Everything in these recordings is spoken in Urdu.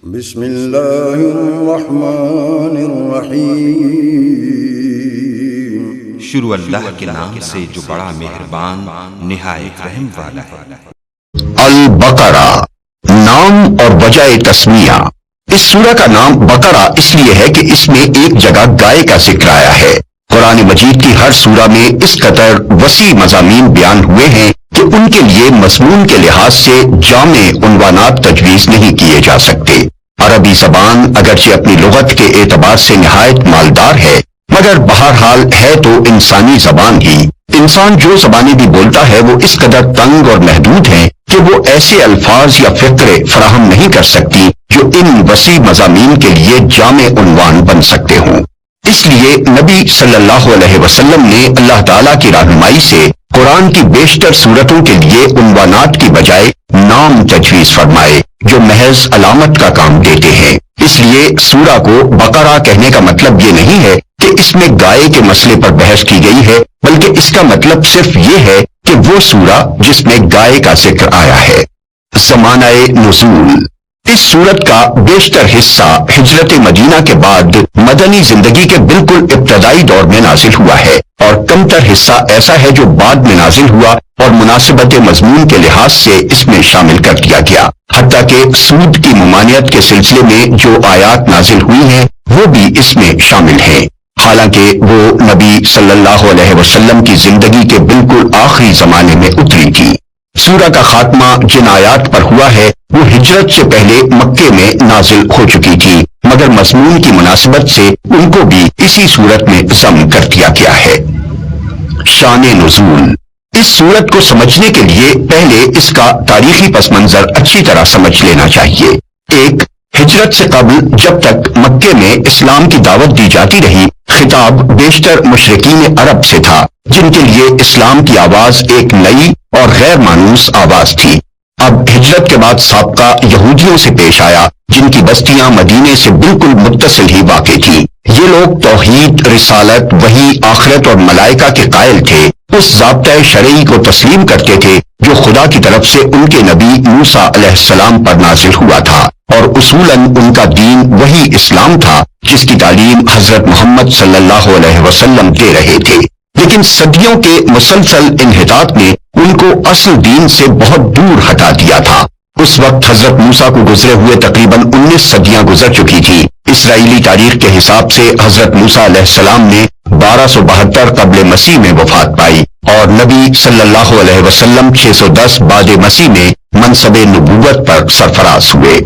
بسم اللہ الرحمن الرحیم۔ شروع اللہ کے نام سے جو بڑا مہربان نہایت رحم والا ہے۔ البقرہ، نام اور وجہ تسمیہ۔ اس سورہ کا نام بقرہ اس لیے ہے کہ اس میں ایک جگہ گائے کا ذکر آیا ہے۔ قرآن مجید کی ہر سورہ میں اس قدر وسیع مضامین بیان ہوئے ہیں کہ ان کے لیے مضمون کے لحاظ سے جامع عنوانات تجویز نہیں کیے جا سکتے۔ عربی زبان اگرچہ اپنی لغت کے اعتبار سے نہایت مالدار ہے، مگر بہرحال ہے تو انسانی زبان ہی۔ انسان جو زبانیں بھی بولتا ہے وہ اس قدر تنگ اور محدود ہیں کہ وہ ایسے الفاظ یا فقرے فراہم نہیں کر سکتی جو ان وسیع مضامین کے لیے جامع عنوان بن سکتے ہوں۔ اس لیے نبی صلی اللہ علیہ وسلم نے اللہ تعالیٰ کی رہنمائی سے قرآن کی بیشتر صورتوں کے لیے عنوانات کی بجائے نام تجویز فرمائے جو محض علامت کا کام دیتے ہیں۔ اس لیے سورہ کو بقرہ کہنے کا مطلب یہ نہیں ہے کہ اس میں گائے کے مسئلے پر بحث کی گئی ہے، بلکہ اس کا مطلب صرف یہ ہے کہ وہ سورہ جس میں گائے کا ذکر آیا ہے۔ زمانہ نزول۔ اس سورت کا بیشتر حصہ ہجرت مدینہ کے بعد مدنی زندگی کے بالکل ابتدائی دور میں نازل ہوا ہے، اور کمتر حصہ ایسا ہے جو بعد میں نازل ہوا اور مناسبت مضمون کے لحاظ سے اس میں شامل کر دیا گیا۔ حتیٰ کہ سود کی ممانعت کے سلسلے میں جو آیات نازل ہوئی ہیں وہ بھی اس میں شامل ہیں، حالانکہ وہ نبی صلی اللہ علیہ وسلم کی زندگی کے بالکل آخری زمانے میں اتری تھی۔ سورہ کا خاتمہ جن آیات پر ہوا ہے وہ ہجرت سے پہلے مکے میں نازل ہو چکی تھی، مگر مضمون کی مناسبت سے ان کو بھی اسی صورت میں ضم کر دیا گیا ہے۔ شان نزول۔ اس صورت کو سمجھنے کے لیے پہلے اس کا تاریخی پس منظر اچھی طرح سمجھ لینا چاہیے۔ ایک، ہجرت سے قبل جب تک مکے میں اسلام کی دعوت دی جاتی رہی، خطاب بیشتر مشرکین عرب سے تھا جن کے لیے اسلام کی آواز ایک نئی اور غیر مانوس آواز تھی۔ اب ہجرت کے بعد سابقہ یہودیوں سے پیش آیا جن کی بستیاں مدینے سے بالکل متصل ہی واقع تھیں۔ یہ لوگ توحید، رسالت، وحی، آخرت اور ملائکہ کے قائل تھے، اس ضابطۂ شرعی کو تسلیم کرتے تھے جو خدا کی طرف سے ان کے نبی موسیٰ علیہ السلام پر نازل ہوا تھا، اور اصولاً ان کا دین وہی اسلام تھا جس کی تعلیم حضرت محمد صلی اللہ علیہ وسلم دے رہے تھے۔ لیکن صدیوں کے مسلسل انحطاط نے ان کو اصل دین سے بہت دور ہٹا دیا تھا۔ اس وقت حضرت موسیٰ کو گزرے ہوئے تقریباً 19 صدیاں گزر چکی تھی۔ اسرائیلی تاریخ کے حساب سے حضرت موسیٰ علیہ السلام نے 1272 قبل مسیح میں وفات پائی، اور نبی صلی اللہ علیہ وسلم 610 بعد مسیح میں منصب نبوت پر سرفراز ہوئے۔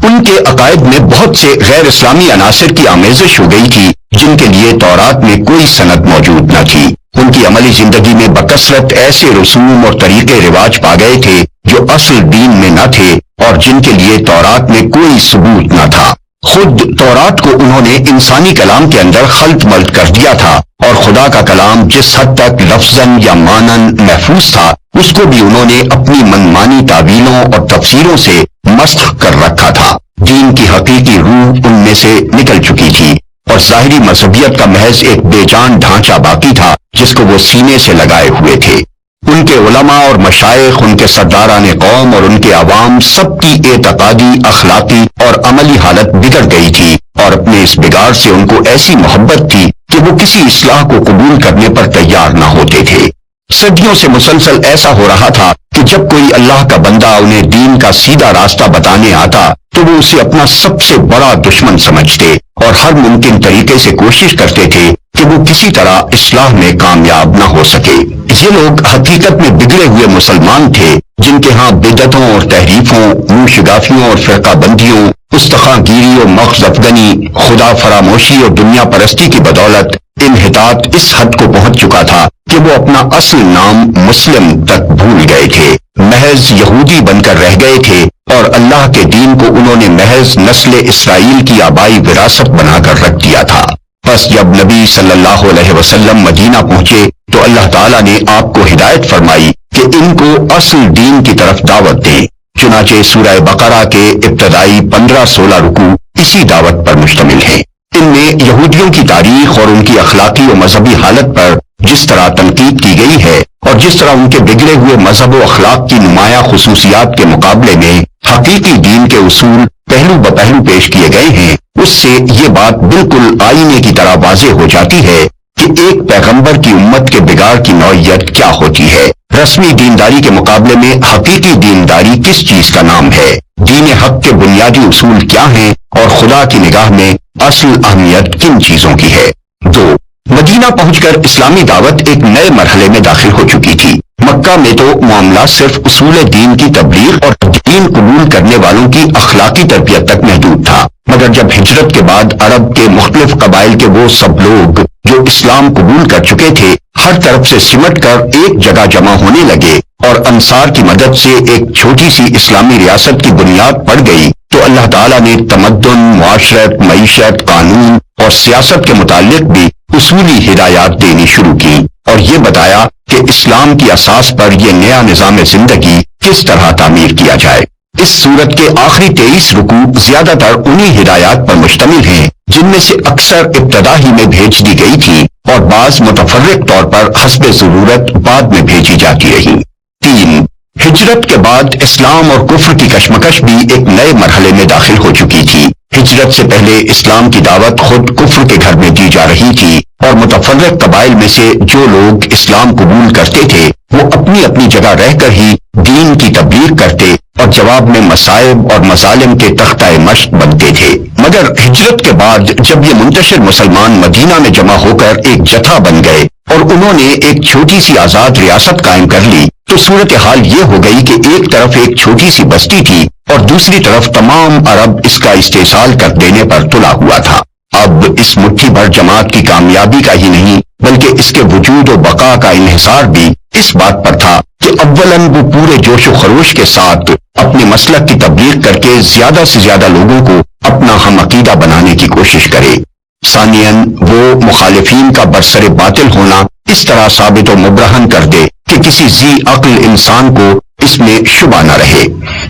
ان کے عقائد میں بہت سے غیر اسلامی عناصر کی آمیزش ہو گئی تھی جن کے لیے تورات میں کوئی سند موجود نہ تھی۔ ان کی عملی زندگی میں بکثرت ایسے رسوم اور طریقے رواج پا گئے تھے جو اصل دین میں نہ تھے اور جن کے لیے تورات میں کوئی ثبوت نہ تھا۔ خود تورات کو انہوں نے انسانی کلام کے اندر خلط ملط کر دیا تھا، اور خدا کا کلام جس حد تک لفظاً یا معناً محفوظ تھا اس کو بھی انہوں نے اپنی منمانی تعویلوں اور تفسیروں سے مسخ کر رکھا تھا۔ دین کی حقیقی روح ان میں سے نکل چکی تھی، اور ظاہری مذہبیت کا محض ایک بے جان ڈھانچہ باقی تھا جس کو وہ سینے سے لگائے ہوئے تھے۔ ان کے علماء اور مشائخ، ان کے سرداران قوم اور ان کے عوام سب کی اعتقادی، اخلاقی اور عملی حالت بگڑ گئی تھی، اور اپنے اس بگاڑ سے ان کو ایسی محبت تھی کہ وہ کسی اصلاح کو قبول کرنے پر تیار نہ ہوتے تھے۔ صدیوں سے مسلسل ایسا ہو رہا تھا کہ جب کوئی اللہ کا بندہ انہیں دین کا سیدھا راستہ بتانے آتا تو وہ اسے اپنا سب سے بڑا دشمن سمجھتے اور ہر ممکن طریقے سے کوشش کرتے تھے کہ وہ کسی طرح اصلاح میں کامیاب نہ ہو سکے۔ یہ لوگ حقیقت میں بگڑے ہوئے مسلمان تھے جن کے ہاں بدعتوں اور تحریفوں، منہ شگافیوں اور فرقہ بندیوں، استخاں گیری اور مغز افغنی، خدا فراموشی اور دنیا پرستی کی بدولت انحطاط اس حد کو پہنچ چکا تھا کہ وہ اپنا اصل نام مسلم تک بھول گئے تھے، محض یہودی بن کر رہ گئے تھے، اور اللہ کے دین کو انہوں نے محض نسل اسرائیل کی آبائی وراثت بنا کر رکھ دیا تھا۔ بس جب نبی صلی اللہ علیہ وسلم مدینہ پہنچے تو اللہ تعالیٰ نے آپ کو ہدایت فرمائی کہ ان کو اصل دین کی طرف دعوت دیں۔ چنانچہ سورہ بقرہ کے ابتدائی 15-16 رکوع اسی دعوت پر مشتمل ہیں۔ ان میں یہودیوں کی تاریخ اور ان کی اخلاقی و مذہبی حالت پر جس طرح تنقید کی گئی ہے اور جس طرح ان کے بگڑے ہوئے مذہب و اخلاق کی نمایاں خصوصیات کے مقابلے میں حقیقی دین کے اصول پہلو بپہلو پیش کیے گئے ہیں، اس سے یہ بات بالکل آئینے کی طرح واضح ہو جاتی ہے کہ ایک پیغمبر کی امت کے بگاڑ کی نوعیت کیا ہوتی ہے۔ رسمی دینداری کے مقابلے میں حقیقی دینداری کس چیز کا نام ہے، دین حق کے بنیادی اصول کیا ہیں، اور خدا کی نگاہ میں اصل اہمیت کن چیزوں کی ہے۔ 2. مدینہ پہنچ کر اسلامی دعوت ایک نئے مرحلے میں داخل ہو چکی تھی۔ مکہ میں تو معاملہ صرف اصول دین کی تبلیغ اور دین قبول کرنے والوں کی اخلاقی تربیت تک محدود تھا، مگر جب ہجرت کے بعد عرب کے مختلف قبائل کے وہ سب لوگ جو اسلام قبول کر چکے تھے ہر طرف سے سمٹ کر ایک جگہ جمع ہونے لگے اور انصار کی مدد سے ایک چھوٹی سی اسلامی ریاست کی بنیاد پڑ گئی، تو اللہ تعالیٰ نے تمدن، معاشرت، معیشت، قانون اور سیاست کے متعلق بھی اصولی ہدایات دینی شروع کی اور یہ بتایا کہ اسلام کی اساس پر یہ نیا نظام زندگی کس طرح تعمیر کیا جائے۔ اس سورت کے آخری 23 رکوع زیادہ تر انہی ہدایات پر مشتمل ہیں جن میں سے اکثر ابتدا ہی میں بھیج دی گئی تھی اور بعض متفرق طور پر حسب ضرورت بعد میں بھیجی جاتی رہی۔ 3. ہجرت کے بعد اسلام اور کفر کی کشمکش بھی ایک نئے مرحلے میں داخل ہو چکی تھی۔ ہجرت سے پہلے اسلام کی دعوت خود کفر کے گھر میں دی جا رہی تھی اور متفرق قبائل میں سے جو لوگ اسلام قبول کرتے تھے وہ اپنی اپنی جگہ رہ کر ہی دین کی تبلیغ کرتے اور جواب میں مصائب اور مظالم کے تختہ مشق بنتے تھے۔ مگر ہجرت کے بعد جب یہ منتشر مسلمان مدینہ میں جمع ہو کر ایک جتھا بن گئے اور انہوں نے ایک چھوٹی سی آزاد ریاست قائم کر لی تو صورتحال یہ ہو گئی کہ ایک طرف ایک چھوٹی سی بستی تھی اور دوسری طرف تمام عرب اس کا استحصال کر دینے پر تلا ہوا تھا۔ اب اس مٹھی بھر جماعت کی کامیابی کا ہی نہیں بلکہ اس کے وجود و بقا کا انحصار بھی اس بات پر تھا کہ اولاً وہ پورے جوش و خروش کے ساتھ اپنے مسلک کی تبلیغ کر کے زیادہ سے زیادہ لوگوں کو اپنا ہم عقیدہ بنانے کی کوشش کرے، ثانیاً وہ مخالفین کا برسر باطل ہونا اس طرح ثابت و مبرہن کر دے کہ کسی ذی عقل انسان کو اس میں شبہ نہ رہے،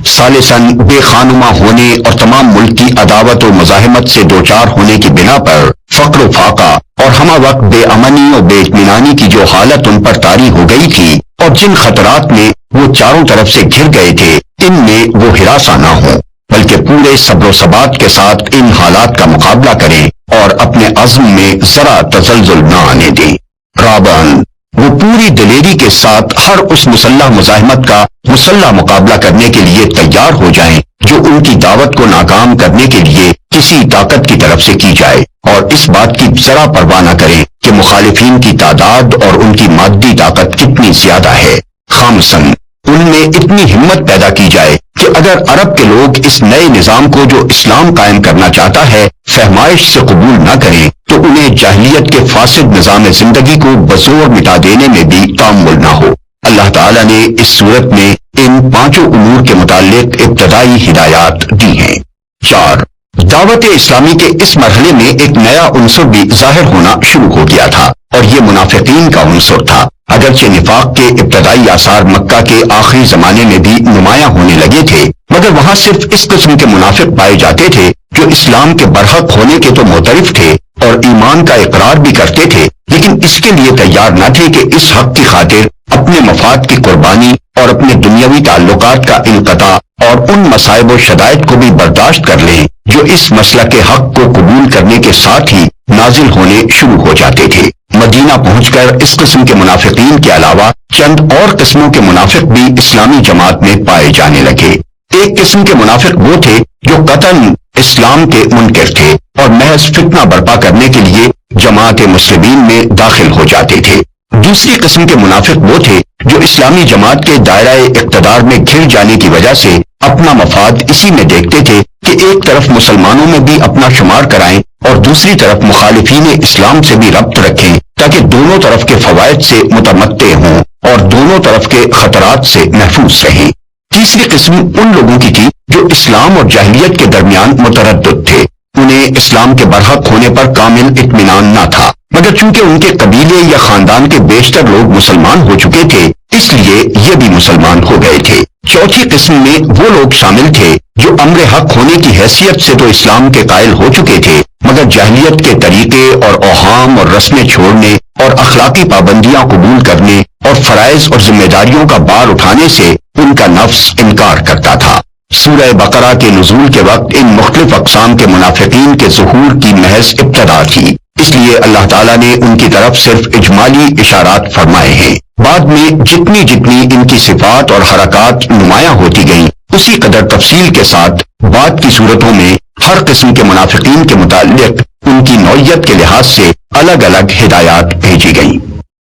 ثالثاً بے خانمہ ہونے اور تمام ملک کی عداوت و مزاحمت سے دوچار ہونے کی بنا پر فقر و فاقہ اور ہمہ وقت بے امنی اور بے اطمینانی کی جو حالت ان پر طاری ہو گئی تھی اور جن خطرات میں وہ چاروں طرف سے گھر گئے تھے ان میں وہ ہراساں نہ ہوں بلکہ پورے صبر و ثبات کے ساتھ ان حالات کا مقابلہ کریں اور اپنے عزم میں ذرا تزلزل نہ آنے دیں۔ رابعاً وہ پوری دلیری کے ساتھ ہر اس مسلح مزاحمت کا مسلح مقابلہ کرنے کے لیے تیار ہو جائیں جو ان کی دعوت کو ناکام کرنے کے لیے کسی طاقت کی طرف سے کی جائے اور اس بات کی ذرا پرواہ نہ کریں کہ مخالفین کی تعداد اور ان کی مادی طاقت کتنی زیادہ ہے۔ خامساً ان میں اتنی ہمت پیدا کی جائے کہ اگر عرب کے لوگ اس نئے نظام کو جو اسلام قائم کرنا چاہتا ہے فہمائش سے قبول نہ کریں تو انہیں جاہلیت کے فاسد نظام زندگی کو بزور مٹا دینے میں بھی تامل نہ ہو۔ اللہ تعالیٰ نے اس صورت میں ان 5 امور کے متعلق ابتدائی ہدایات دی ہیں۔ 4. دعوت اسلامی کے اس مرحلے میں ایک نیا عنصر بھی ظاہر ہونا شروع ہو گیا تھا اور یہ منافقین کا عنصر تھا۔ اگرچہ نفاق کے ابتدائی آثار مکہ کے آخری زمانے میں بھی نمایاں ہونے لگے تھے مگر وہاں صرف اس قسم کے منافق پائے جاتے تھے جو اسلام کے برحق ہونے کے تو معترف تھے اور ایمان کا اقرار بھی کرتے تھے لیکن اس کے لیے تیار نہ تھے کہ اس حق کی خاطر اپنے مفاد کی قربانی اور اپنے دنیاوی تعلقات کا انقطاع اور ان مصائب و شدائد کو بھی برداشت کر لیں جو اس مسلک کے حق کو قبول کرنے کے ساتھ ہی نازل ہونے شروع ہو جاتے تھے۔ مدینہ پہنچ کر اس قسم کے منافقین کے علاوہ چند اور قسموں کے منافق بھی اسلامی جماعت میں پائے جانے لگے۔ ایک قسم کے منافق وہ تھے جو قطعاً اسلام کے منکر تھے اور محض فتنہ برپا کرنے کے لیے جماعت مسلمین میں داخل ہو جاتے تھے۔ دوسری قسم کے منافق وہ تھے جو اسلامی جماعت کے دائرہ اقتدار میں گھر جانے کی وجہ سے اپنا مفاد اسی میں دیکھتے تھے کہ ایک طرف مسلمانوں میں بھی اپنا شمار کرائیں اور دوسری طرف مخالفین اسلام سے بھی ربط رکھیں تاکہ دونوں طرف کے فوائد سے متمتع ہوں اور دونوں طرف کے خطرات سے محفوظ رہیں۔ تیسری قسم ان لوگوں کی تھی جو اسلام اور جاہلیت کے درمیان متردد تھے۔ انہیں اسلام کے برحق ہونے پر کامل اطمینان نہ تھا مگر چونکہ ان کے قبیلے یا خاندان کے بیشتر لوگ مسلمان ہو چکے تھے اس لیے یہ بھی مسلمان ہو گئے تھے۔ چوتھی قسم میں وہ لوگ شامل تھے جو امر حق ہونے کی حیثیت سے تو اسلام کے قائل ہو چکے تھے مگر جاہلیت کے طریقے اور اوہام اور رسمیں چھوڑنے اور اخلاقی پابندیاں قبول کرنے اور فرائض اور ذمہ داریوں کا بار اٹھانے سے ان کا نفس انکار کرتا تھا۔ سورہ بقرہ کے نزول کے وقت ان مختلف اقسام کے منافقین کے ظہور کی محض ابتدا تھی، اس لیے اللہ تعالیٰ نے ان کی طرف صرف اجمالی اشارات فرمائے ہیں۔ بعد میں جتنی ان کی صفات اور حرکات نمایاں ہوتی گئیں، اسی قدر تفصیل کے ساتھ بعد کی صورتوں میں ہر قسم کے منافقین کے متعلق ان کی نوعیت کے لحاظ سے الگ الگ ہدایات بھیجی گئیں۔